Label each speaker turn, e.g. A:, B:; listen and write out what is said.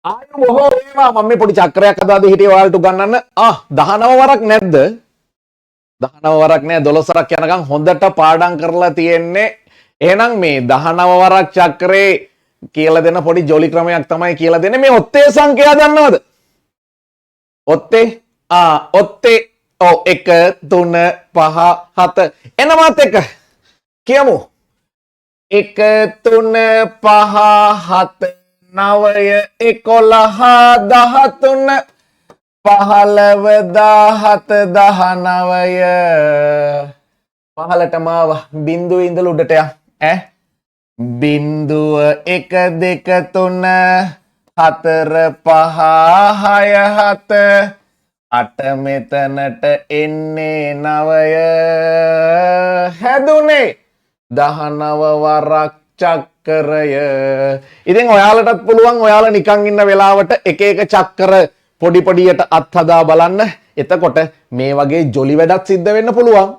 A: ආයු බොහෝ වේවා. මම මේ පොඩි චක්‍රයක් අදාද හිටියේ ඔයාලට උගන්වන්න. 19 වරක් නැද්ද? 19 වරක් නෑ 12 වරක් යනකම් හොඳට පාඩම් කරලා තියෙන්නේ. එහෙනම් මේ 19 වරක් චක්‍රේ කියලා දෙන පොඩි ජොලි ක්‍රමයක් තමයි කියලා දෙන්නේ. මේ ඔත්තේ සංඛ්‍යා දන්නවද? ඔත්තේ ඔත්තේ 1 3 5 7 එනවත් එක කියමු. 1 3 5 7 9 11 13 15 17 19 පහලටම බිංදුව ඉඳලා උඩට ඈ බිංදුව 1 2 3 4 5 6 7 8 මෙතනට එන්නේ 9 හැදුනේ 19 වරක් චක්‍රය. ඉතින් ඔයාලටත් පුළුවන් ඔයාලා නිකන් ඉන්න වෙලාවට එක එක චක්‍ර පොඩි පොඩියට අත්හදා බලන්න. එතකොට මේ වගේ ජොලි වැඩක් සිද්ධ වෙන්න පුළුවන්.